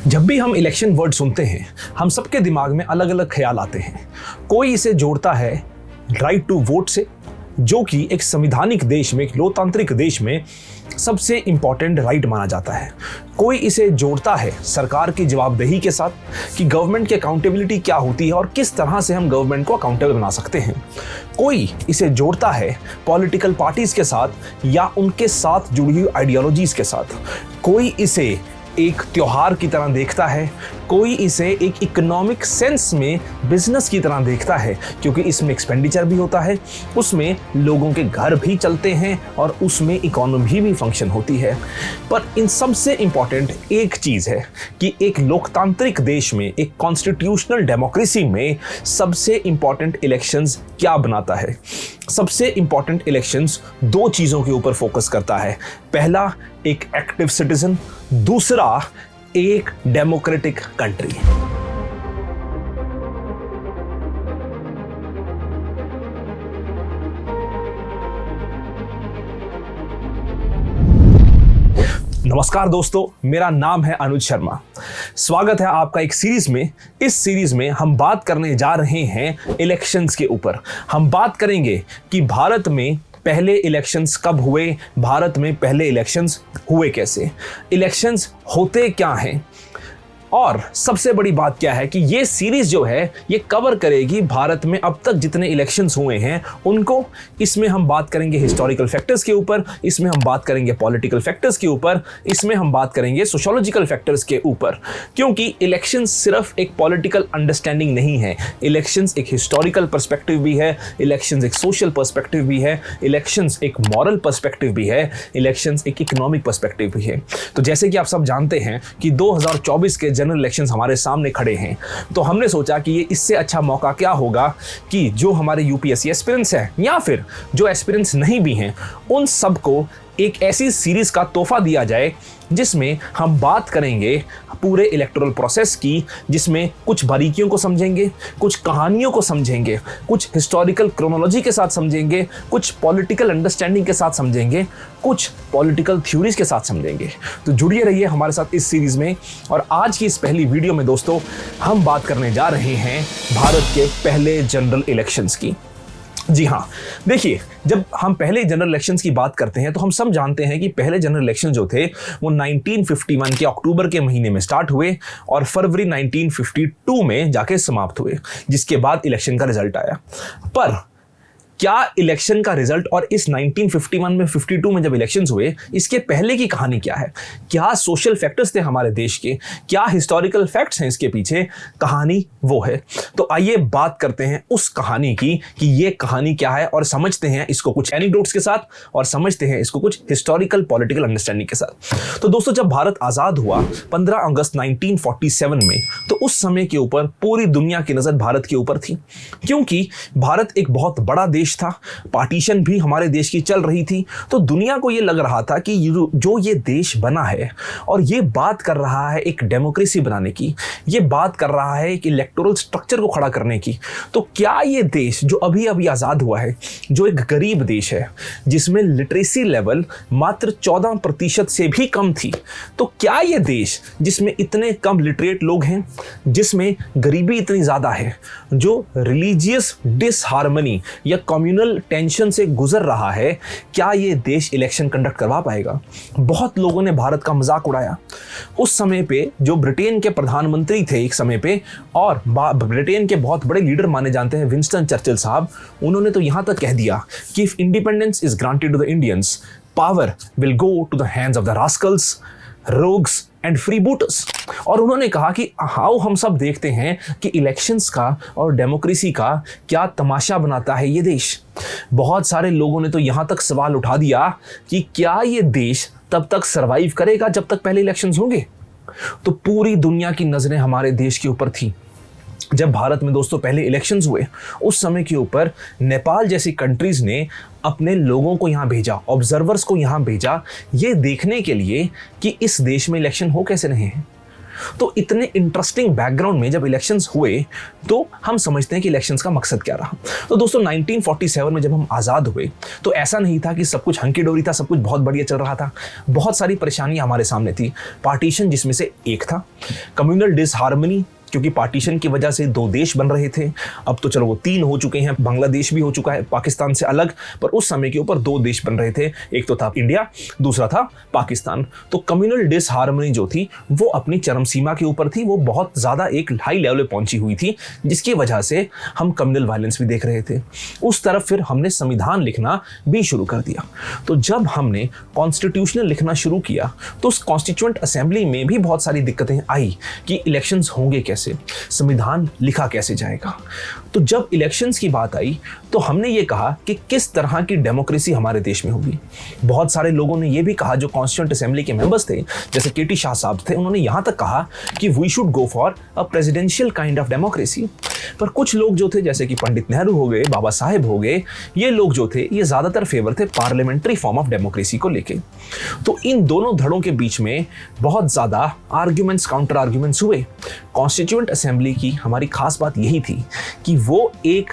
जब भी हम इलेक्शन वर्ड सुनते हैं हम सबके दिमाग में अलग अलग ख्याल आते हैं। कोई इसे जोड़ता है राइट टू वोट से, जो कि एक संवैधानिक देश में, एक लोकतांत्रिक देश में सबसे इंपॉर्टेंट राइट माना जाता है। कोई इसे जोड़ता है सरकार की जवाबदेही के साथ कि गवर्नमेंट की अकाउंटेबिलिटी क्या होती है और किस तरह से हम गवर्नमेंट को अकाउंटेबल बना सकते हैं। कोई इसे जोड़ता है पॉलिटिकल पार्टीज के साथ या उनके साथ जुड़ी हुई आइडियोलॉजीज के साथ। कोई इसे एक त्योहार की तरह देखता है, कोई इसे एक इकोनॉमिक सेंस में बिजनेस की तरह देखता है, क्योंकि इसमें एक्सपेंडिचर भी होता है, उसमें लोगों के घर भी चलते हैं और उसमें इकोनॉमी भी फंक्शन होती है। पर इन सबसे इंपॉर्टेंट एक चीज़ है कि एक लोकतांत्रिक देश में, एक कॉन्स्टिट्यूशनल डेमोक्रेसी में सबसे इंपॉर्टेंट इलेक्शंस क्या बनाता है। सबसे इंपॉर्टेंट इलेक्शंस दो चीज़ों के ऊपर फोकस करता है। पहला, एक एक्टिव सिटीजन, दूसरा एक डेमोक्रेटिक कंट्री। नमस्कार दोस्तों, मेरा नाम है अनुज शर्मा। स्वागत है आपका एक सीरीज में। इस सीरीज में हम बात करने जा रहे हैं इलेक्शंस के ऊपर। हम बात करेंगे कि भारत में पहले इलेक्शंस कब हुए, भारत में पहले इलेक्शंस हुए कैसे, इलेक्शंस होते क्या हैं, और सबसे बड़ी बात क्या है कि ये सीरीज जो है ये कवर करेगी भारत में अब तक जितने इलेक्शंस हुए हैं उनको। इसमें हम बात करेंगे हिस्टोरिकल फैक्टर्स के ऊपर, इसमें हम बात करेंगे पॉलिटिकल फैक्टर्स के ऊपर, इसमें हम बात करेंगे सोशियोलॉजिकल फैक्टर्स के ऊपर। क्योंकि इलेक्शंस सिर्फ एक पॉलिटिकल अंडरस्टैंडिंग नहीं है, इलेक्शंस एक हिस्टोरिकल पर्सपेक्टिव भी है, इलेक्शंस एक सोशल पर्सपेक्टिव भी है, इलेक्शंस एक मॉरल पर्सपेक्टिव भी है, इलेक्शंस एक इकोनॉमिक पर्सपेक्टिव भी है। तो जैसे कि आप सब जानते हैं कि 2024 के जनरल इलेक्शंस हमारे सामने खड़े हैं, तो हमने सोचा कि ये इससे अच्छा मौका क्या होगा कि जो हमारे यूपीएससी एस्पिरेंट्स हैं या फिर जो एस्पिरेंट्स नहीं भी हैं उन सबको एक ऐसी सीरीज का तोहफा दिया जाए जिसमें हम बात करेंगे पूरे इलेक्टोरल प्रोसेस की, जिसमें कुछ बारीकियों को समझेंगे, कुछ कहानियों को समझेंगे, कुछ हिस्टोरिकल क्रोनोलॉजी के साथ समझेंगे, कुछ पॉलिटिकल अंडरस्टैंडिंग के साथ समझेंगे, कुछ पॉलिटिकल थ्योरीज के साथ समझेंगे। तो जुड़िए रहिए हमारे साथ इस सीरीज में। और आज की इस पहली वीडियो में दोस्तों हम बात करने जा रहे हैं भारत के पहले जनरल इलेक्शंस की। जी हाँ, देखिए, जब हम पहले जनरल इलेक्शंस की बात करते हैं तो हम सब जानते हैं कि पहले जनरल इलेक्शन जो थे वो 1951 के अक्टूबर के महीने में स्टार्ट हुए और फरवरी 1952 में जाके समाप्त हुए, जिसके बाद इलेक्शन का रिजल्ट आया। पर क्या इलेक्शन का रिजल्ट और इस 1951 में 52 में जब इलेक्शंस हुए, इसके पहले की कहानी क्या है? क्या सोशल फैक्टर्स थे हमारे देश के? क्या हिस्टोरिकल फैक्ट्स हैं इसके पीछे? कहानी वो है। तो आइए बात करते हैं उस कहानी की कि ये कहानी क्या है और समझते हैं इसको कुछ एनेक्डोट्स के साथ और समझते हैं इसको कुछ हिस्टोरिकल पॉलिटिकल अंडरस्टैंडिंग के साथ। तो दोस्तों, जब भारत आज़ाद हुआ 15 अगस्त 1947 में, तो उस समय के ऊपर पूरी दुनिया की नज़र भारत के ऊपर थी, क्योंकि भारत एक बहुत बड़ा देश था, पार्टीशन भी हमारे देश की चल रही थी। तो दुनिया को ये लग रहा था कि जो ये देश बना है और ये बात कर रहा है एक डेमोक्रेसी बनाने की, ये बात कर रहा है एक इलेक्टोरल स्ट्रक्चर को खड़ा करने की, तो क्या ये देश जो अभी अभी आज़ाद हुआ है, जो एक गरीब देश है, जिसमें लिटरेसी लेवल मात्र 14% से भी कम थी, तो क्या ये देश जिसमें इतने कम लिटरेट लोग हैं, जिसमें गरीबी इतनी ज़्यादा है, जो रिलीजियस डिसहार्मनी या कम्युनल टेंशन से गुजर रहा है, क्या ये देश इलेक्शन कंडक्ट करवा पाएगा? बहुत लोगों ने भारत का मजाक उड़ाया। उस समय पे जो ब्रिटेन के प्रधानमंत्री थे एक समय पे, और ब्रिटेन के बहुत बड़े लीडर माने जाते हैं विंस्टन चर्चिल साहब, उन्होंने तो यहां तक कह दिया कि if independence is granted to the Indians, power will go to the hands of the rascals, rogues and freebooters. और उन्होंने कहा कि हाउ हम सब देखते हैं कि इलेक्शंस का और डेमोक्रेसी का क्या तमाशा बनाता है ये देश। बहुत सारे लोगों ने तो यहाँ तक सवाल उठा दिया कि क्या ये देश तब तक सरवाइव करेगा जब तक पहले इलेक्शंस होंगे। तो पूरी दुनिया की नज़रें हमारे देश के ऊपर थी। जब भारत में दोस्तों पहले इलेक्शंस हुए, उस समय के ऊपर नेपाल जैसी कंट्रीज़ ने अपने लोगों को यहाँ भेजा, ऑब्जर्वर्स को यहाँ भेजा, ये देखने के लिए कि इस देश में इलेक्शन हो कैसे रहे हैं। तो इतने इंटरेस्टिंग बैकग्राउंड में जब इलेक्शंस हुए तो हम समझते हैं कि इलेक्शंस का मकसद क्या रहा। तो दोस्तों 1947 में जब हम आज़ाद हुए तो ऐसा नहीं था कि सब कुछ हंकी डोरी था, सब कुछ बहुत बढ़िया चल रहा था। बहुत सारी परेशानियां हमारे सामने थी। पार्टीशन जिसमें से एक था, कम्युनल डिसहार्मनी, क्योंकि पार्टीशन की वजह से 2 देश बन रहे थे। अब तो चलो वो 3 हो चुके हैं, बांग्लादेश भी हो चुका है पाकिस्तान से अलग, पर उस समय के ऊपर 2 देश बन रहे थे। एक तो था इंडिया, दूसरा था पाकिस्तान। तो कम्युनल डिसहार्मनी जो थी वो अपनी चरम सीमा के ऊपर थी, वो बहुत ज़्यादा एक हाई लेवल पे पहुंची हुई थी, जिसकी वजह से हम कम्युनल वायलेंस भी देख रहे थे। उस तरफ फिर हमने संविधान लिखना भी शुरू कर दिया। तो जब हमने कॉन्स्टिट्यूशनल लिखना शुरू किया तो उस कॉन्स्टिट्यूएंट असेंबली में भी बहुत सारी दिक्कतें आई कि इलेक्शंस होंगे कैसे, संविधान लिखा कैसे जाएगा। तो जब इलेक्शंस की बात आई तो हमने ये कहा कि किस तरह की डेमोक्रेसी हमारे देश में होगी। बहुत सारे लोगों ने ये भी कहा, जो कॉन्स्टिट्यूएंट असेंबली के मेंबर्स थे जैसे केटी शाह साहब थे, उन्होंने यहां तक कहा कि we should go for a presidential kind of democracy. पर कुछ लोग जो थे जैसे कि पंडित नेहरू हो गए, बाबा साहेब हो गए, ये लोग जो थे ये ज्यादातर फेवर थे पार्लियामेंट्री फॉर्म ऑफ डेमोक्रेसी को लेके। तो इन दोनों धड़ों के बीच में बहुत ज्यादा आर्ग्यूमेंट्स, काउंटर आर्ग्यूमेंट्स हुए। कॉन्स्टिट्यूएंट असेंबली की हमारी खास बात यही थी कि वो एक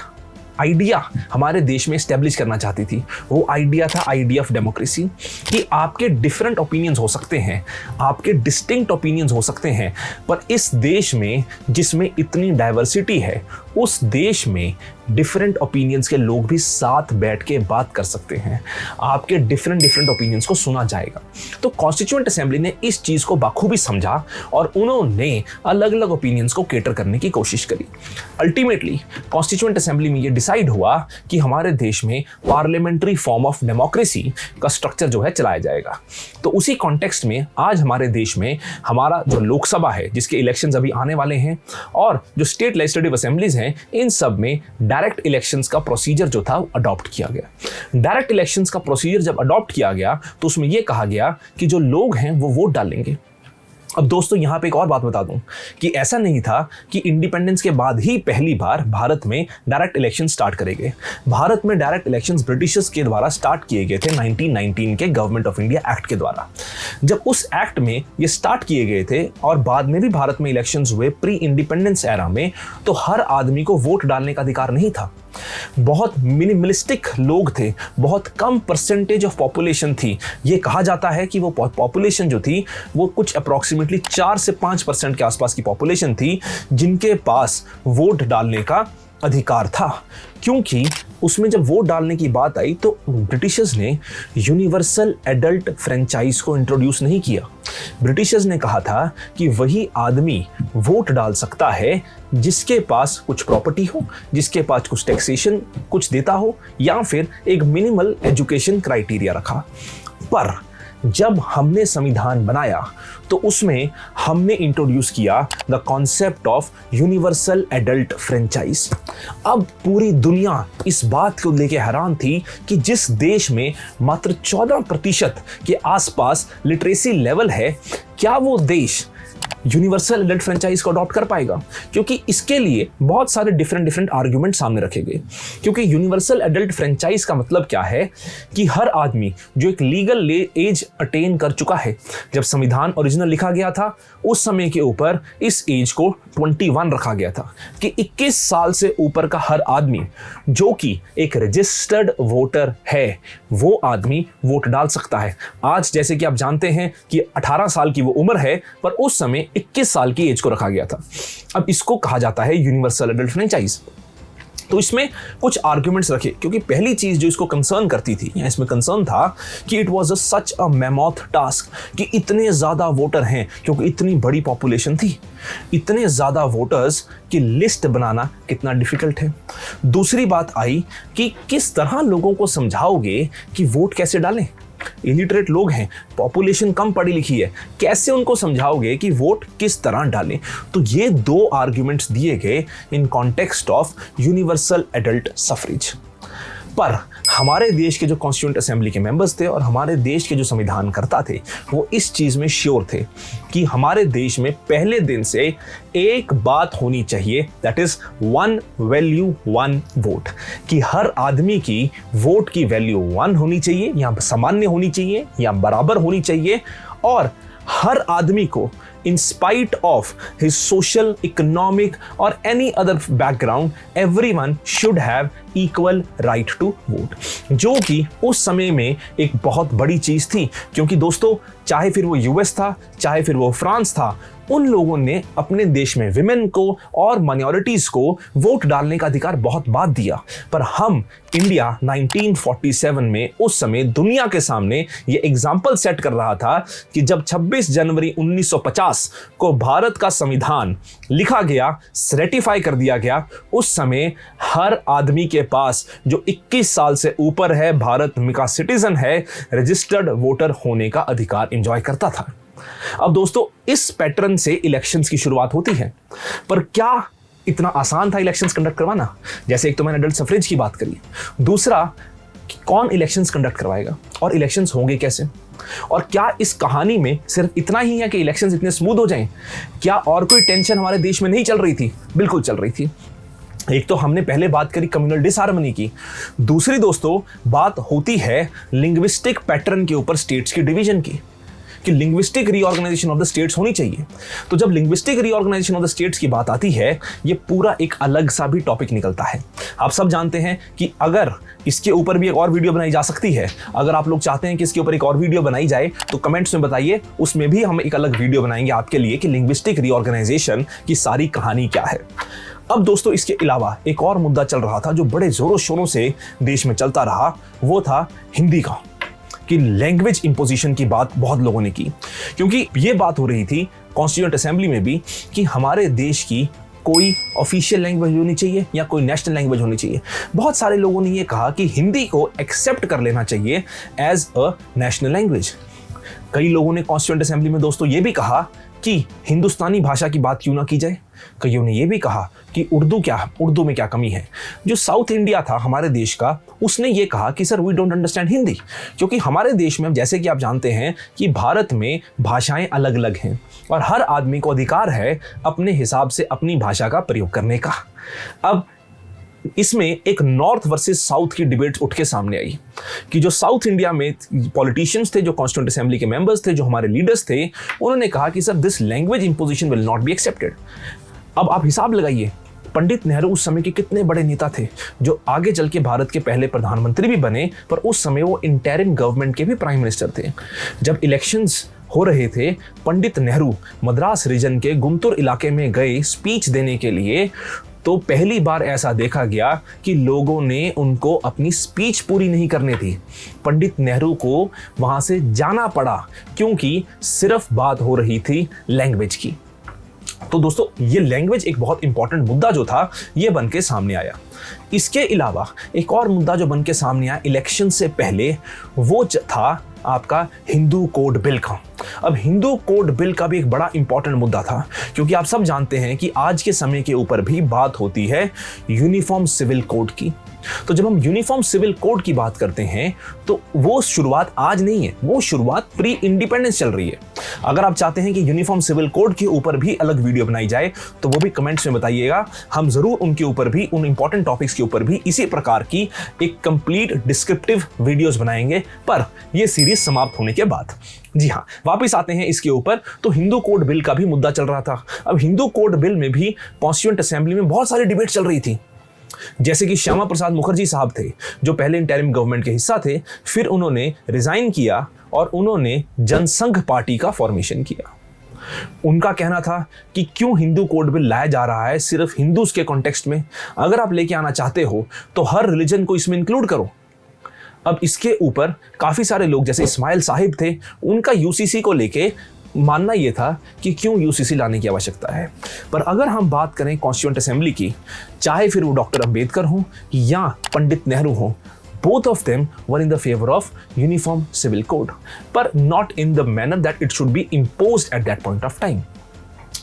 आइडिया हमारे देश में एस्टेब्लिश करना चाहती थी। वो आइडिया था आइडिया ऑफ डेमोक्रेसी, कि आपके डिफरेंट ओपिनियंस हो सकते हैं, आपके डिस्टिंक्ट ओपिनियंस हो सकते हैं, पर इस देश में जिसमें इतनी डाइवर्सिटी है, उस देश में डिफरेंट ओपिनियंस के लोग भी साथ बैठ के बात कर सकते हैं। आपके डिफरेंट ओपिनियंस को सुना जाएगा। तो कॉन्स्टिट्यूएंट असेंबली ने इस चीज़ को बखूबी समझा और उन्होंने अलग अलग ओपिनियंस को केटर करने की कोशिश करी। अल्टीमेटली कॉन्स्टिट्यूएंट असेंबली में ये डिसाइड हुआ कि हमारे देश में पार्लियामेंट्री फॉर्म ऑफ डेमोक्रेसी का स्ट्रक्चर जो है चलाया जाएगा। तो उसी कॉन्टेक्स्ट में आज हमारे देश में हमारा जो लोकसभा है, जिसके इलेक्शंस अभी आने वाले हैं, और जो स्टेट लेजिस्लेटिव असेंबलीज हैं, इन सब में डायरेक्ट इलेक्शंस का प्रोसीजर जो था अडॉप्ट किया गया। डायरेक्ट इलेक्शंस का प्रोसीजर जब अडॉप्ट किया गया तो उसमें यह कहा गया कि जो लोग हैं वो वोट डालेंगे। अब दोस्तों यहाँ पे एक और बात बता दूं कि ऐसा नहीं था कि इंडिपेंडेंस के बाद ही पहली बार भारत में डायरेक्ट इलेक्शन स्टार्ट करे गए। भारत में डायरेक्ट इलेक्शंस ब्रिटिशर्स के द्वारा स्टार्ट किए गए थे 1919 के गवर्नमेंट ऑफ इंडिया एक्ट के द्वारा। जब उस एक्ट में ये स्टार्ट किए गए थे और बाद में भी भारत में इलेक्शंस हुए प्री इंडिपेंडेंस एरा में, तो हर आदमी को वोट डालने का अधिकार नहीं था। बहुत मिनिमलिस्टिक लोग थे, बहुत कम परसेंटेज ऑफ पॉपुलेशन थी। ये कहा जाता है कि वो पॉपुलेशन जो थी वो कुछ अप्रॉक्सीमेटली 4 से 5% के आसपास की पॉपुलेशन थी जिनके पास वोट डालने का अधिकार था। क्योंकि उसमें जब वोट डालने की बात आई तो ब्रिटिशर्स ने यूनिवर्सल एडल्ट फ्रेंचाइज को इंट्रोड्यूस नहीं किया। ब्रिटिशर्स ने कहा था कि वही आदमी वोट डाल सकता है जिसके पास कुछ प्रॉपर्टी हो, जिसके पास कुछ टैक्सेशन कुछ देता हो, या फिर एक मिनिमल एजुकेशन क्राइटेरिया रखा। पर जब हमने संविधान बनाया तो उसमें हमने इंट्रोड्यूस किया the concept of universal adult franchise. अब पूरी दुनिया इस बात को लेकर हैरान थी कि जिस देश में मात्र 14% के आसपास लिटरेसी लेवल है, क्या वो देश यूनिवर्सल एडल्ट फ्रेंचाइज को अडॉप्ट कर पाएगा? क्योंकि इसके लिए बहुत सारे डिफरेंट आर्गुमेंट सामने रखे गए। क्योंकि यूनिवर्सल एडल्ट फ्रेंचाइज का मतलब क्या है कि हर आदमी जो एक लीगल एज अटेन कर चुका है, जब संविधान ओरिजिनल लिखा गया था उस समय के ऊपर इस एज को 21 रखा गया था कि 21 साल से ऊपर का हर आदमी जो कि एक रजिस्टर्ड वोटर है, वो आदमी वोट डाल सकता है। आज जैसे कि आप जानते हैं कि 18 साल की वो उम्र है, पर उस समय 21 साल की एज को रखा गया था। अब इसको कहा जाता है यूनिवर्सल एडल्ट फ्रेंचाइज। तो इसमें कुछ आर्ग्यूमेंट्स रखे, क्योंकि पहली चीज जो इसको कंसर्न करती थी, या इसमें कंसर्न था कि it was such a mammoth task कि इतने ज्यादा वोटर हैं, क्योंकि इतनी बड़ी पॉपुलेशन थी, इतने ज्यादा वोटर्स की लिस्ट बनाना कितना डिफिकल्ट है। दूसरी बात आई कि किस तरह लोगों को समझाओगे कि वोट कैसे डालें। इलिटरेट लोग हैं, पॉपुलेशन कम पढ़ी लिखी है, कैसे उनको समझाओगे कि वोट किस तरह डालें? तो ये 2 आर्ग्यूमेंट्स दिए गए in context of universal adult suffrage. पर हमारे देश के जो कॉन्स्टिट्यूएंट असेंबली के मेंबर्स थे और हमारे देश के जो संविधानकर्ता थे, वो इस चीज में श्योर थे कि हमारे देश में पहले दिन से एक बात होनी चाहिए, दैट इज 1 वैल्यू 1 वोट, कि हर आदमी की वोट की वैल्यू 1 होनी चाहिए, या सामान्य होनी चाहिए, या बराबर होनी चाहिए, और हर आदमी को in spite of his social, economic or any other background, everyone should have equal right to vote, जो कि उस समय में एक बहुत बड़ी चीज थी। क्योंकि दोस्तों, चाहे फिर वो यूएस था, चाहे फिर वो फ्रांस था, उन लोगों ने अपने देश में विमेन को और माइनॉरिटीज को वोट डालने का अधिकार बहुत बाद दिया। पर हम इंडिया 1947 में उस समय दुनिया के सामने ये एग्जाम्पल सेट कर रहा था कि जब 26 जनवरी 1950 को भारत का संविधान लिखा गया, रेटिफाई कर दिया गया, उस समय हर आदमी के पास जो 21 साल से ऊपर है, भारत का सिटीजन है, रजिस्टर्ड वोटर होने का अधिकार एंजॉय करता था। अब दोस्तों, इस पैटर्न से इलेक्शंस की शुरुआत होती है। पर क्या इतना आसान था इलेक्शंस कंडक्ट करवाना? जैसे एक तो मैंने एडल्ट सफरेज की बात करी, दूसरा कौन इलेक्शंस कंडक्ट करवाएगा और इलेक्शंस होंगे कैसे? और क्या इस कहानी में सिर्फ इतना ही है कि इलेक्शंस इतने स्मूथ हो जाएं? क्या और कोई टेंशन हमारे देश में नहीं चल रही थी? बिल्कुल चल रही थी। एक तो हमने पहले बात करी कम्युनल डिसहार्मनी की, दूसरी दोस्तों बात होती है लिंग्विस्टिक पैटर्न के ऊपर स्टेट्स की डिवीजन की, कि linguistic reorganisation of the states होनी चाहिए। तो जब linguistic reorganisation of the states की बात आती है, ये पूरा एक अलग सा भी टॉपिक निकलता है। आप सब जानते हैं कि अगर इसके ऊपर भी एक और वीडियो बनाई जा सकती है, अगर आप लोग चाहते हैं कि इसके ऊपर एक और वीडियो बनाई जाए तो कमेंट्स में बताइए, उसमें भी हम एक अलग वीडियो बनाएंगे आपके लिए कि लिंग्विस्टिक रीऑर्गेनाइजेशन की सारी कहानी क्या है। अब दोस्तों, इसके अलावा एक और मुद्दा चल रहा था जो बड़े जोरों शोरों से देश में चलता रहा, वो था हिंदी का, कि लैंग्वेज इंपोजिशन की बात बहुत लोगों ने की। क्योंकि ये बात हो रही थी कॉन्स्टिट्यूएंट असेंबली में भी कि हमारे देश की कोई ऑफिशियल लैंग्वेज होनी चाहिए या कोई नेशनल लैंग्वेज होनी चाहिए। बहुत सारे लोगों ने ये कहा कि हिंदी को एक्सेप्ट कर लेना चाहिए एज अ नेशनल लैंग्वेज। कई लोगों ने कॉन्स्टिट्यूएंट असेंबली में दोस्तों ये भी कहा कि हिंदुस्तानी भाषा की बात क्यों ना की जाए। कईयों ने यह भी कहा कि उर्दू में क्या कमी है। जो साउथ इंडिया था हमारे देश का, उसने ये कहा कि sir we don't understand Hindi, क्योंकि हमारे देश में, जैसे कि आप जानते हैं कि भारत में भाषाएं अलग अलग हैं और हर आदमी को अधिकार है अपने हिसाब से अपनी भाषा का प्रयोग करने का। अब इसमें एक नॉर्थ वर्सेस साउथ की डिबेट उठ के सामने आई कि जो साउथ इंडिया में पॉलिटिशियंस थे, जो कॉन्स्टिट्यूएंट असेंबली के मेंबर्स थे, जो हमारे लीडर्स थे, उन्होंने कहा कि sir this language imposition will not be accepted. अब आप हिसाब लगाइए, पंडित नेहरू उस समय के कितने बड़े नेता थे, जो आगे चल के भारत के पहले प्रधानमंत्री भी बने, पर उस समय वो इंटरिम गवर्नमेंट के भी प्राइम मिनिस्टर थे। जब इलेक्शंस हो रहे थे, पंडित नेहरू मद्रास रीजन के गुंटूर इलाके में गए स्पीच देने के लिए, तो पहली बार ऐसा देखा गया कि लोगों ने उनको अपनी स्पीच पूरी नहीं करने दी। पंडित नेहरू को वहां से जाना पड़ा क्योंकि सिर्फ बात हो रही थी लैंग्वेज की। तो दोस्तों, ये लैंग्वेज एक बहुत इंपॉर्टेंट मुद्दा जो था, ये बन के सामने आया। इसके अलावा एक और मुद्दा जो बन के सामने आया इलेक्शन से पहले, वो था आपका हिंदू कोड बिल का। अब हिंदू कोड बिल का भी एक बड़ा इंपॉर्टेंट मुद्दा था, क्योंकि आप सब जानते हैं कि आज के समय के ऊपर भी बात होती है यूनिफॉर्म सिविल कोड की। तो जब हम यूनिफॉर्म सिविल कोड की बात करते हैं, तो वो शुरुआत आज नहीं है, वो शुरुआत प्री इंडिपेंडेंस चल रही है। अगर आप चाहते हैं कि यूनिफॉर्म सिविल कोड के ऊपर भी अलग वीडियो बनाई जाए, तो वो भी कमेंट्स में बताइएगा। हम जरूर उनके ऊपर भी, उन इंपॉर्टेंट टॉपिक्स के ऊपर भी इसी प्रकार की एक कंप्लीट डिस्क्रिप्टिव वीडियोस बनाएंगे, पर ये सीरीज समाप्त होने के बाद। जी हाँ, वापस आते हैं इसके ऊपर। तो हिंदू कोड बिल का भी मुद्दा चल रहा था। अब हिंदू कोड बिल में भी कॉन्स्टिट्यूएंट असेंबली में बहुत सारी डिबेट चल रही थी। जैसे कि श्यामा प्रसाद मुखर्जी साहब थे, जो पहले इंटरिम गवर्नमेंट के हिस्सा थे, फिर उन्होंने रिजाइन किया और उन्होंने जनसंघ पार्टी का फॉर्मेशन किया। उनका कहना था कि क्यों हिंदू कोड बिल लाया जा रहा है सिर्फ हिंदूज के कॉन्टेक्स्ट में, अगर आप लेके आना चाहते हो तो हर रिलीजन को इसमें इंक्लूड करो। अब इसके ऊपर काफी सारे लोग, जैसे इस्माइल साहिब थे, उनका यूसीसी को लेके मानना यह था कि क्यों यूसीसी लाने की आवश्यकता है। पर अगर हम बात करें कॉन्स्टिट्यूएंट असेंबली की, चाहे फिर वो डॉक्टर अंबेडकर हो या पंडित नेहरू हो, both of them were in the favor of uniform civil code, but not in the manner that it should be imposed at that point of time.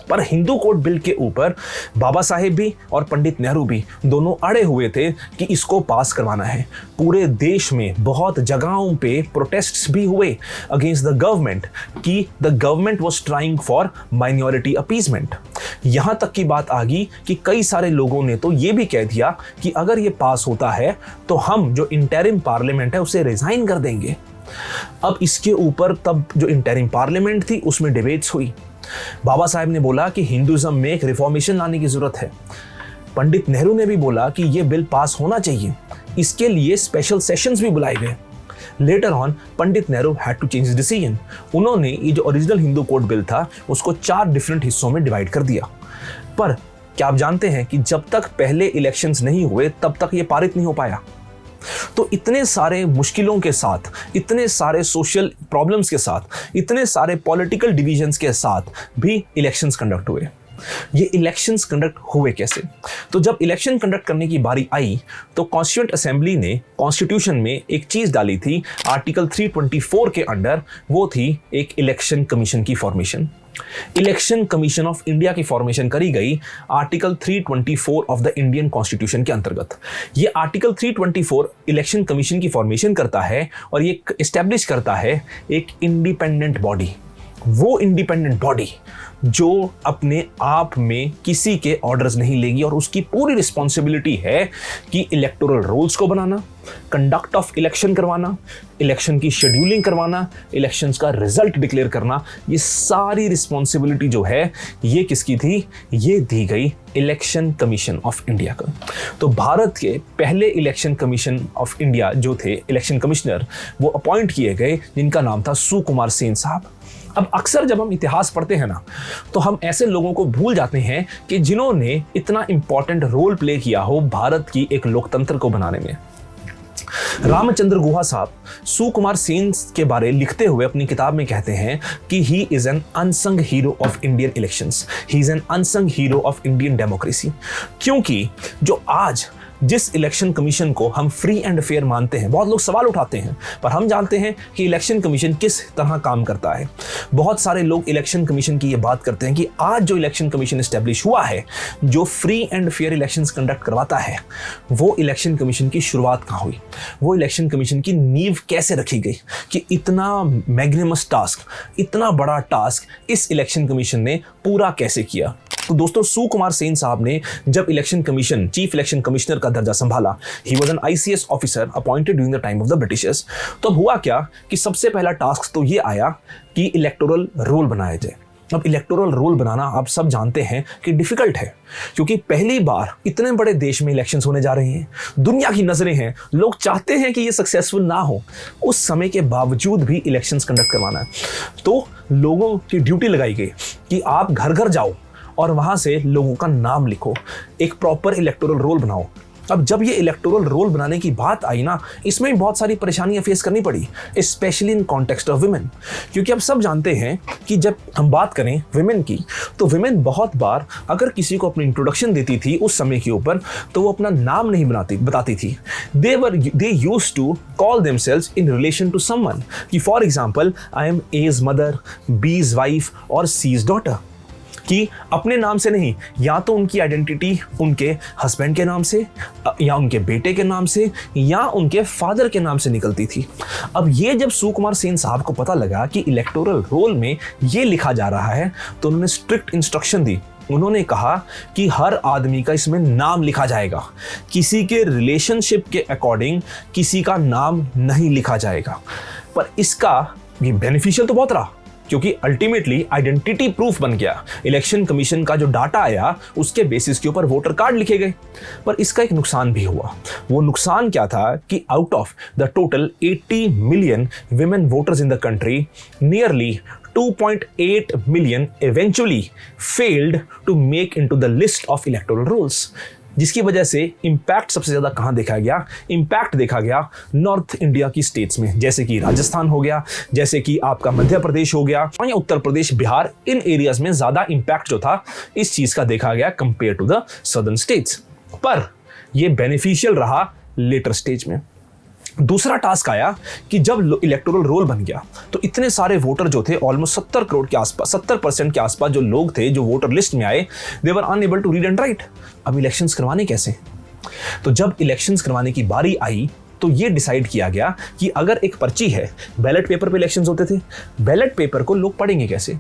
पर हिंदू कोड बिल के ऊपर बाबा साहेब भी और पंडित नेहरू भी दोनों अड़े हुए थे कि इसको पास करवाना है। पूरे देश में बहुत जगहों पे प्रोटेस्ट्स भी हुए अगेंस्ट द गवर्नमेंट कि the government was trying for minority appeasement. यहाँ तक की बात आ गई कि कई सारे लोगों ने तो ये भी कह दिया कि अगर ये पास होता है तो हम जो इंटरिम पार्लियामेंट है उसे रिजाइन कर देंगे। अब इसके ऊपर तब जो इंटरिम पार्लियामेंट थी उसमें डिबेट्स हुई। बाबा साहेब ने बोला कि हिंदुइज्म में एक रिफॉर्मेशन लाने की जरूरत है। पंडित नेहरू ने भी बोला कि यह बिल पास होना चाहिए। इसके लिए स्पेशल सेशंस भी बुलाए गए। Later on Pandit Nehru had to change decision. उन्होंने ये जो ओरिजिनल हिंदू कोड बिल था उसको 4 डिफरेंट हिस्सों में डिवाइड कर दिया। पर क्या आप जानते हैं कि जब तक पहले इलेक्शंस नहीं हुए तब तक ये पारित नहीं हो पाया। तो इतने सारे मुश्किलों के साथ, इतने सारे सोशल प्रॉब्लम्स के साथ, इतने सारे पॉलिटिकल डिविजन्स के साथ भी इलेक्शंस कंडक्ट हुए। ये इलेक्शंस कंडक्ट हुए कैसे? तो जब इलेक्शन कंडक्ट करने की बारी आई तो कॉन्स्टिट्यूएंट असेंबली ने कॉन्स्टिट्यूशन में एक चीज डाली थी आर्टिकल 324 के अंडर, वो थी एक इलेक्शन कमीशन की formation. Election commission of India की फॉर्मेशन करी गई article 324 of the Indian constitution के अंतर्गत। ये आर्टिकल 324 इलेक्शन कमीशन की फॉर्मेशन करता है और ये एस्टेब्लिश करता है एक इंडिपेंडेंट बॉडी। वो इंडिपेंडेंट बॉडी जो अपने आप में किसी के ऑर्डर्स नहीं लेगी और उसकी पूरी रिस्पॉन्सिबिलिटी है कि इलेक्टोरल रोल्स को बनाना, कंडक्ट ऑफ इलेक्शन करवाना, इलेक्शन की शेड्यूलिंग करवाना, इलेक्शंस का रिजल्ट डिक्लेयर करना। ये सारी रिस्पॉन्सिबिलिटी जो है ये किसकी थी? ये दी गई इलेक्शन कमीशन ऑफ इंडिया का। तो भारत के पहले इलेक्शन कमीशन ऑफ इंडिया जो थे इलेक्शन कमिश्नर, वो अपॉइंट किए गए जिनका नाम था सुकुमार सेन साहब। अब अक्सर जब हम इतिहास पढ़ते हैं ना तो हम ऐसे लोगों को भूल जाते हैं कि जिन्होंने इतना इंपॉर्टेंट रोल प्ले किया हो भारत की एक लोकतंत्र को बनाने में। रामचंद्र गुहा साहब सुकुमार सेन के बारे लिखते हुए अपनी किताब में कहते हैं कि he is an unsung hero of Indian elections, he is an unsung hero of Indian democracy. क्योंकि जो आज जिस इलेक्शन कमीशन को हम फ्री एंड फेयर मानते हैं, बहुत लोग सवाल उठाते हैं, पर हम जानते हैं कि इलेक्शन कमीशन किस तरह काम करता है। बहुत सारे लोग इलेक्शन कमीशन की ये बात करते हैं कि आज जो इलेक्शन कमीशन एस्टेब्लिश हुआ है, जो free and fair elections conduct करवाता है, वो इलेक्शन कमीशन की शुरुआत कहाँ हुई, वो इलेक्शन कमीशन की नींव कैसे रखी गई कि इतना मैग्निमस टास्क, इतना बड़ा टास्क इस इलेक्शन कमीशन ने पूरा कैसे किया। तो दोस्तों, सुकुमार सेन साहब ने जब election commission chief election commissioner का दर्जा संभाला, he was an ICS officer appointed during the time of the Britishers. तो अब हुआ क्या कि सबसे पहला टास्क तो ये आया कि इलेक्टोरल रोल बनाया जाए। अब इलेक्टोरल रोल बनाना आप सब जानते हैं कि डिफिकल्ट है, क्योंकि पहली बार इतने बड़े देश में इलेक्शंस होने जा रहे हैं, दुनिया की नजरें हैं, लोग चाहते हैं कि ये सक्सेसफुल ना हो, उस समय के बावजूद भी इलेक्शंस कंडक्ट करवाना है। तो लोगों की ड्यूटी लगाई गई कि आप घर घर जाओ और वहां से लोगों का नाम लिखो, एक प्रॉपर इलेक्टोरल रोल बनाओ। अब जब ये इलेक्टोरल रोल बनाने की बात आई ना, इसमें भी बहुत सारी परेशानियां फेस करनी पड़ी, specially in context of women. क्योंकि अब सब जानते हैं कि जब हम बात करें वुमेन की, तो वुमेन बहुत बार अगर किसी को अपनी इंट्रोडक्शन देती थी उस समय के ऊपर, तो वो अपना नाम नहीं बताती थी। They used to call themselves in relation to someone, कि for example I am A's mother, B's wife और सीज डॉटर, कि अपने नाम से नहीं, या तो उनकी आइडेंटिटी उनके हस्बैंड के नाम से, या उनके बेटे के नाम से, या उनके फादर के नाम से निकलती थी। अब ये जब सुकुमार सेन साहब को पता लगा कि इलेक्टोरल रोल में ये लिखा जा रहा है, तो उन्होंने स्ट्रिक्ट इंस्ट्रक्शन दी। उन्होंने कहा कि हर आदमी का इसमें नाम लिखा जाएगा, किसी के रिलेशनशिप के अकॉर्डिंग किसी का नाम नहीं लिखा जाएगा। पर इसका ये बेनिफिशियल तो बहुत रहा, क्योंकि अल्टीमेटली आइडेंटिटी प्रूफ बन गया। इलेक्शन कमीशन का जो डाटा आया उसके बेसिस के ऊपर वोटर कार्ड लिखे गए। पर इसका एक नुकसान भी हुआ। वो नुकसान क्या था कि out of the total 80 million women voters in the country, nearly 2.8 million eventually failed to make into the list of electoral rolls, जिसकी वजह से इंपैक्ट सबसे ज्यादा कहां देखा गया? इंपैक्ट देखा गया नॉर्थ इंडिया की स्टेट्स में, जैसे कि राजस्थान हो गया, जैसे कि आपका मध्य प्रदेश हो गया, या उत्तर प्रदेश, बिहार। इन एरियाज में ज्यादा इंपैक्ट जो था इस चीज का देखा गया compare to the southern states. पर यह बेनिफिशियल रहा लेटर स्टेज में। दूसरा टास्क आया कि जब इलेक्टोरल रोल बन गया, तो इतने सारे वोटर जो थे, ऑलमोस्ट 70 करोड़ के आसपास, 70% के आसपास जो लोग थे जो वोटर लिस्ट में आए, they were unable to read and write. अब इलेक्शंस करवाने कैसे? तो जब इलेक्शंस करवाने की बारी आई तो ये डिसाइड किया गया कि अगर एक पर्ची है, बैलेट पेपर पे इलेक्शंस होते थे, बैलेट पेपर को लोग पढ़ेंगे कैसे?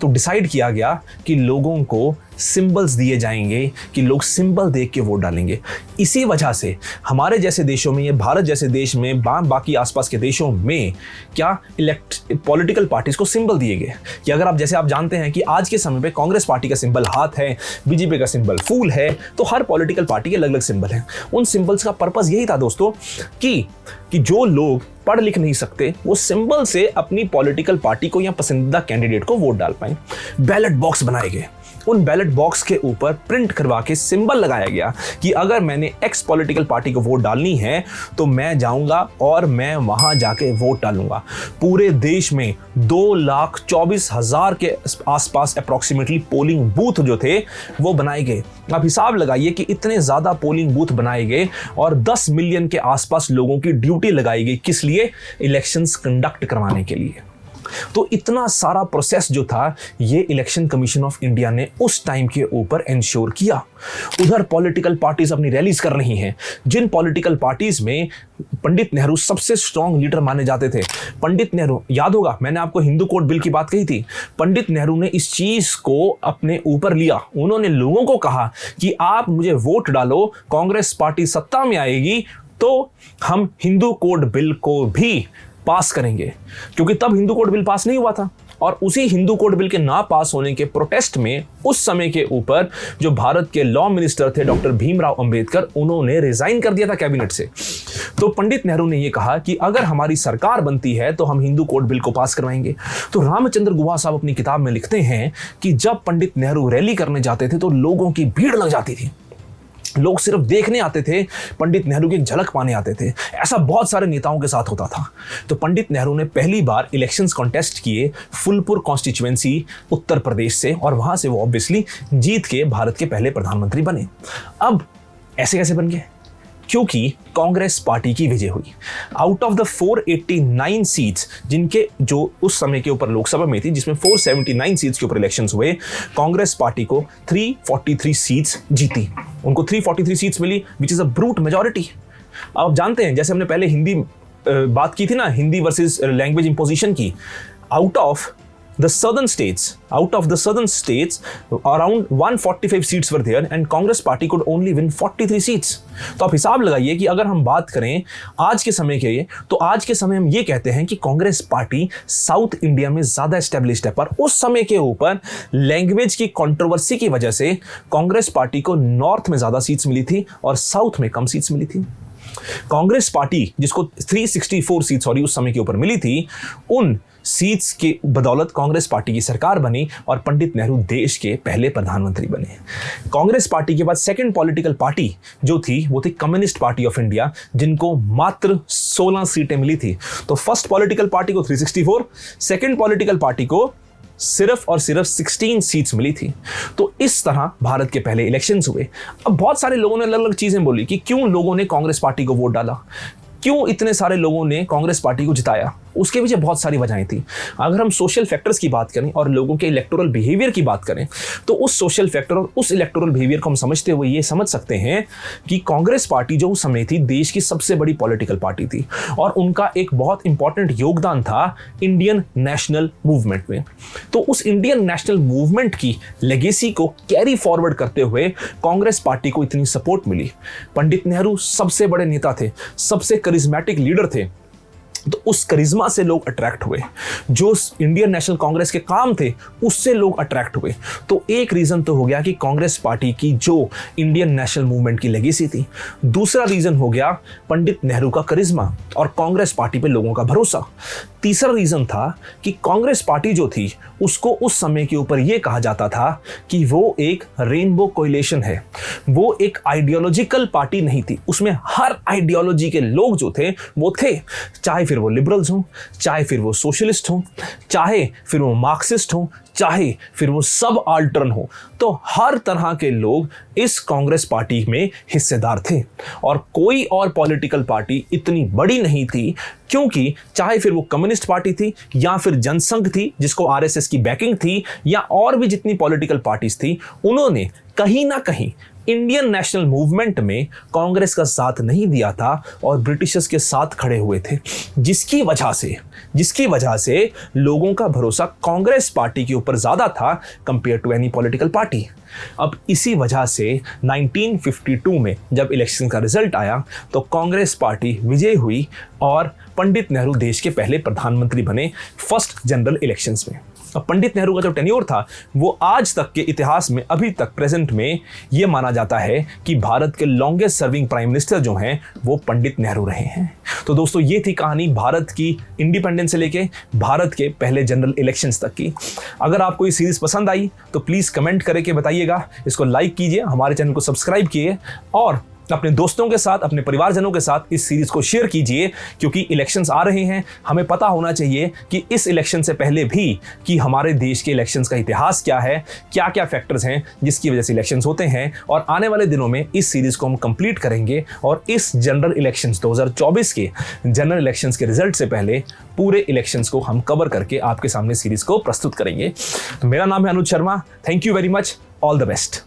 तो डिसाइड किया गया कि लोगों को सिंबल्स दिए जाएंगे कि लोग सिंबल देख के वोट डालेंगे। इसी वजह से हमारे जैसे देशों में, ये भारत जैसे देश में, बाकी आसपास के देशों में क्या पॉलिटिकल पार्टीज को सिंबल दिए गए कि अगर आप जानते हैं कि आज के समय पे कांग्रेस पार्टी का सिंबल हाथ है, बीजेपी का सिंबल फूल है, तो हर पॉलिटिकल पार्टी के अलग अलग सिंबल हैं। उन सिंबल्स का पर्पस यही था दोस्तों कि जो लोग पढ़ लिख नहीं सकते वो सिंबल से अपनी पॉलिटिकल पार्टी को या पसंदीदा कैंडिडेट को वोट डाल पाएं। बैलेट बॉक्स बनाए गए, उन बैलेट बॉक्स के ऊपर प्रिंट करवा के सिंबल लगाया गया कि अगर मैंने एक्स पॉलिटिकल पार्टी को वोट डालनी है तो मैं जाऊंगा और मैं वहां जाके वोट डालूंगा। पूरे देश में 2,24,000 के आसपास अप्रॉक्सीमेटली पोलिंग बूथ जो थे वो बनाए गए। आप हिसाब लगाइए कि इतने ज्यादा पोलिंग बूथ बनाए गए और 10 मिलियन के आसपास लोगों की ड्यूटी लगाई गई। किस लिए? इलेक्शंस कंडक्ट करवाने के लिए। तो इतना सारा प्रोसेस जो था ये इलेक्शन कमीशन ऑफ इंडिया ने उस टाइम के ऊपर इंश्योर किया। उधर पॉलिटिकल पार्टीज अपनी रैलीज कर रही हैं, जिन पॉलिटिकल पार्टीज में पंडित नेहरू सबसे स्ट्रांग लीडर माने जाते थे। पंडित नेहरू, याद होगा मैंने आपको हिंदू कोड बिल की बात कही थी, पंडित नेहरू ने इस चीज को अपने ऊपर लिया। उन्होंने लोगों को कहा कि आप मुझे वोट डालो, कांग्रेस पार्टी सत्ता में आएगी तो हम हिंदू कोड बिल को भी पास करेंगे, क्योंकि तब हिंदू कोड बिल पास नहीं हुआ था। और उसी हिंदू कोड बिल के ना पास होने के प्रोटेस्ट में उस समय के ऊपर जो भारत के लॉ मिनिस्टर थे डॉक्टर भीमराव अंबेडकर, उन्होंने रिजाइन कर दिया था कैबिनेट से। तो पंडित नेहरू ने यह कहा कि अगर हमारी सरकार बनती है तो हम हिंदू कोड बिल को पास करवाएंगे। तो रामचंद्र गुहा साहब अपनी किताब में लिखते हैं कि जब पंडित नेहरू रैली करने जाते थे तो लोगों की भीड़ लग जाती थी। लोग सिर्फ देखने आते थे, पंडित नेहरू की झलक पाने आते थे। ऐसा बहुत सारे नेताओं के साथ होता था। तो पंडित नेहरू ने पहली बार इलेक्शंस कॉन्टेस्ट किए फुलपुर कॉन्स्टिट्यूएंसी उत्तर प्रदेश से, और वहां से वो ऑब्वियसली जीत के भारत के पहले प्रधानमंत्री बने। अब ऐसे कैसे बन गए? क्योंकि कांग्रेस पार्टी की विजय हुई। आउट ऑफ द 489 सीट्स जिनके जो उस समय के ऊपर लोकसभा में थी, जिसमें 479 सीट्स के ऊपर इलेक्शंस हुए, कांग्रेस पार्टी को 343 सीट्स जीती। उनको 343 सीट्स मिली, which is a brute majority. आप जानते हैं, जैसे हमने पहले हिंदी बात की थी ना, हिंदी वर्सेस लैंग्वेज इंपोजिशन की, out of the southern states around 145 seats were there and Congress party could only win 43 seats। तो आप हिसाब लगाइए कि अगर हम बात करें आज के समय के, तो आज के समय हम ये कहते हैं कि कांग्रेस पार्टी साउथ इंडिया में ज्यादा एस्टेब्लिश्ड है, पर उस समय के ऊपर लैंग्वेज की कंट्रोवर्सी की वजह से कांग्रेस पार्टी को नॉर्थ में ज्यादा सीट्स मिली थी और साउथ में कम सीट्स मिली थी। कांग्रेस पार्टी जिसको 364 सीट्स उस समय के ऊपर मिली थी, उन सीट्स की बदौलत कांग्रेस पार्टी की सरकार बनी और पंडित नेहरू देश के पहले प्रधानमंत्री बने। कांग्रेस पार्टी के बाद सेकंड पॉलिटिकल पार्टी जो थी वो थी कम्युनिस्ट पार्टी ऑफ इंडिया, जिनको मात्र 16 सीटें मिली थी। तो फर्स्ट पॉलिटिकल पार्टी को 364, सेकंड पॉलिटिकल पार्टी को सिर्फ और सिर्फ 16 सीट्स मिली थी। तो इस तरह भारत के पहले इलेक्शंस हुए। अब बहुत सारे लोगों ने अलग अलग चीजें बोली कि क्यों लोगों ने कांग्रेस पार्टी को वोट डाला, क्यों इतने सारे लोगों ने कांग्रेस पार्टी को जिताया। उसके पीछे बहुत सारी वजहें थी। अगर हम सोशल फैक्टर्स की बात करें और लोगों के इलेक्टोरल बिहेवियर की बात करें, तो उस सोशल फैक्टर और उस इलेक्टोरल बिहेवियर को हम समझते हुए ये समझ सकते हैं कि कांग्रेस पार्टी जो उस समय थी देश की सबसे बड़ी पॉलिटिकल पार्टी थी और उनका एक बहुत इंपॉर्टेंट योगदान था इंडियन नेशनल मूवमेंट में। तो उस इंडियन नेशनल मूवमेंट की लेगेसी को कैरी फॉरवर्ड करते हुए कांग्रेस पार्टी को इतनी सपोर्ट मिली। पंडित नेहरू सबसे बड़े नेता थे, सबसे करिज्मेटिक लीडर थे, तो उस करिश्मा से लोग अट्रैक्ट हुए। जो इंडियन नेशनल कांग्रेस के काम थे उससे लोग अट्रैक्ट हुए। तो एक रीजन तो हो गया कि कांग्रेस पार्टी की जो इंडियन नेशनल मूवमेंट की लेगेसी थी। दूसरा रीजन हो गया पंडित नेहरू का करिश्मा और कांग्रेस पार्टी पे लोगों का भरोसा। तीसरा रीजन था कि कांग्रेस पार्टी जो थी उसको उस समय के ऊपर यह कहा जाता था कि वो एक रेनबो कोएलिशन है, वो एक आइडियोलॉजिकल पार्टी नहीं थी। उसमें हर आइडियोलॉजी के लोग जो थे वो थे, चाहे फिर वो लिबरल्स हों, चाहे फिर वो सोशलिस्ट हों, चाहे फिर वो मार्क्सिस्ट हों, चाहे फिर वो सब आल्टर्न हो। तो हर तरह के लोग इस कांग्रेस पार्टी में हिस्सेदार थे और कोई और पॉलिटिकल पार्टी इतनी बड़ी नहीं थी, क्योंकि चाहे फिर वो कम्युनिस्ट पार्टी थी या फिर जनसंघ थी जिसको आरएसएस की बैकिंग थी या और भी जितनी पॉलिटिकल पार्टीज थी, उन्होंने कहीं ना कहीं इंडियन नेशनल मूवमेंट में कांग्रेस का साथ नहीं दिया था और ब्रिटिशर्स के साथ खड़े हुए थे, जिसकी वजह से लोगों का भरोसा कांग्रेस पार्टी के ऊपर ज्यादा था compare to any political party. अब इसी वजह से 1952 में जब इलेक्शन का रिजल्ट आया तो कांग्रेस पार्टी विजयी हुई और पंडित नेहरू देश के पहले प्रधानमंत्री बने फर्स्ट जनरल इलेक्शंस में। अब पंडित नेहरू का जो टेन्योर था वो आज तक के इतिहास में अभी तक प्रेजेंट में ये माना जाता है कि भारत के लॉन्गेस्ट सर्विंग प्राइम मिनिस्टर जो हैं वो पंडित नेहरू रहे हैं। तो दोस्तों ये थी कहानी भारत की इंडिपेंडेंस से लेके भारत के पहले जनरल इलेक्शंस तक की। अगर आपको ये सीरीज पसंद आई तो प्लीज़ कमेंट करके बताइएगा, इसको लाइक कीजिए, हमारे चैनल को सब्सक्राइब कीजिए और अपने दोस्तों के साथ, अपने परिवारजनों के साथ इस सीरीज को शेयर कीजिए, क्योंकि इलेक्शंस आ रहे हैं। हमें पता होना चाहिए कि इस इलेक्शन से पहले भी कि हमारे देश के इलेक्शंस का इतिहास क्या है, क्या क्या फैक्टर्स हैं जिसकी वजह से इलेक्शंस होते हैं। और आने वाले दिनों में इस सीरीज को हम कंप्लीट करेंगे और इस जनरल इलेक्शंस 2024 के जनरल इलेक्शंस के रिजल्ट से पहले पूरे इलेक्शंस को हम कवर करके आपके सामने सीरीज को प्रस्तुत करेंगे। तो मेरा नाम है Anuj Sharma. Thank you very much. All the best.